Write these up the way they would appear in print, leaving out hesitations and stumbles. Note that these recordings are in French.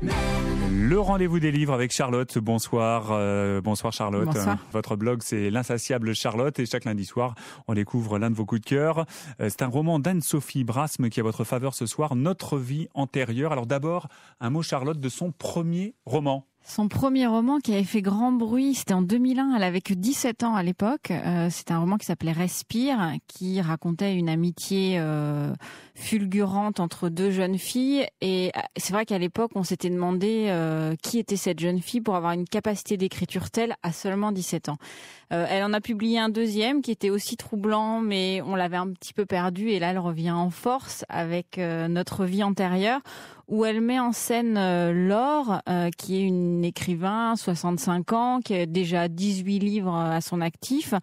Le rendez-vous des livres avec Charlotte. Bonsoir, bonsoir Charlotte. Bonsoir. Votre blog, c'est l'Insatiable Charlotte, et chaque lundi soir, on découvre l'un de vos coups de cœur. C'est un roman d'Anne-Sophie Brasme qui est à votre faveur ce soir, Notre vie antérieure. Alors d'abord, un mot Charlotte de son premier roman. Son premier roman qui avait fait grand bruit, c'était en 2001, elle avait que 17 ans à l'époque. C'était un roman qui s'appelait Respire, qui racontait une amitié fulgurante entre deux jeunes filles. Et c'est vrai qu'à l'époque, on s'était demandé qui était cette jeune fille pour avoir une capacité d'écriture telle à seulement 17 ans. Elle en a publié un deuxième qui était aussi troublant, mais on l'avait un petit peu perdu. Et là, elle revient en force avec Notre vie antérieure, où elle met en scène Laure, qui est une écrivain, 65 ans, qui a déjà 18 livres à son actif.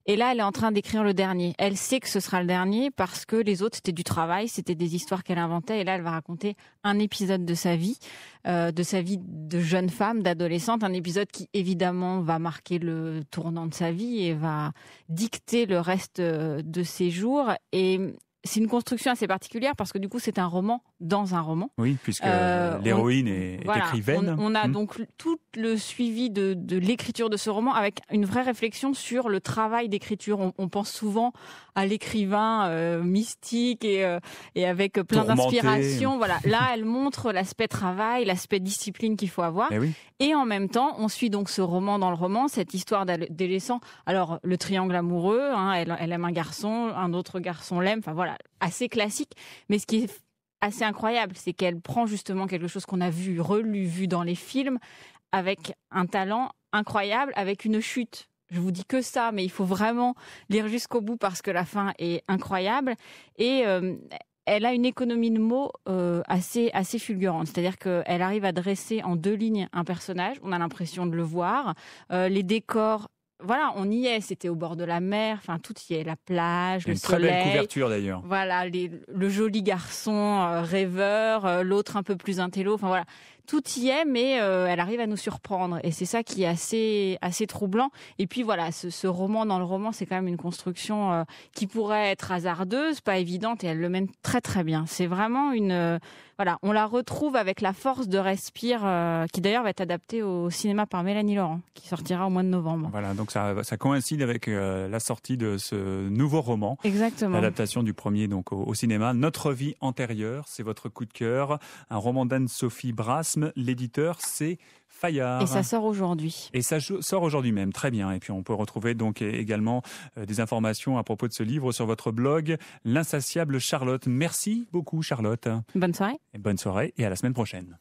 Et là, elle est en train d'écrire le dernier. Elle sait que ce sera le dernier parce que les autres, c'était du travail, c'était des histoires qu'elle inventait. Et là, elle va raconter un épisode de sa vie de jeune femme, d'adolescente. Un épisode qui, évidemment, va marquer le tournant de sa vie et va dicter le reste de ses jours. Et c'est une construction assez particulière parce que du coup, c'est un roman dans un roman. Oui, puisque l'héroïne est écrivaine. On a donc tout le suivi de l'écriture de ce roman avec une vraie réflexion sur le travail d'écriture. On pense souvent à l'écrivain mystique et avec plein d'inspiration. Voilà. Là, elle montre l'aspect travail, l'aspect discipline qu'il faut avoir. Oui. Et en même temps, on suit donc ce roman dans le roman, cette histoire d'adolescent. Alors, le triangle amoureux, hein, elle aime un garçon, un autre garçon l'aime. Enfin voilà, assez classique. Mais ce qui est assez incroyable, c'est qu'elle prend justement quelque chose qu'on a vu dans les films, avec un talent incroyable, avec une chute. Je vous dis que ça, mais il faut vraiment lire jusqu'au bout parce que la fin est incroyable. Et elle a une économie de mots assez fulgurante. C'est-à-dire qu'elle arrive à dresser en 2 lignes un personnage. On a l'impression de le voir. Les décors, voilà, on y est. C'était au bord de la mer. Enfin, tout y est. La plage, le soleil. Très belle couverture d'ailleurs. Voilà, le joli garçon rêveur, l'autre un peu plus intello. Enfin voilà, tout y est, mais elle arrive à nous surprendre. Et c'est ça qui est assez troublant. Et puis voilà, ce roman dans le roman, c'est quand même une construction qui pourrait être hasardeuse, pas évidente, et elle le mène très très bien. C'est vraiment voilà, on la retrouve avec la force de Respire, qui d'ailleurs va être adaptée au cinéma par Mélanie Laurent, qui sortira au mois de novembre. Voilà, donc ça coïncide avec la sortie de ce nouveau roman. Exactement. L'adaptation du premier donc au cinéma. Notre vie antérieure, c'est votre coup de cœur. Un roman d'Anne-Sophie Brasme. L'éditeur, c'est Fayard. Et ça sort aujourd'hui. Et ça sort aujourd'hui même, très bien. Et puis on peut retrouver donc également des informations à propos de ce livre sur votre blog, L'Insatiable Charlotte. Merci beaucoup Charlotte. Bonne soirée. Et bonne soirée et à la semaine prochaine.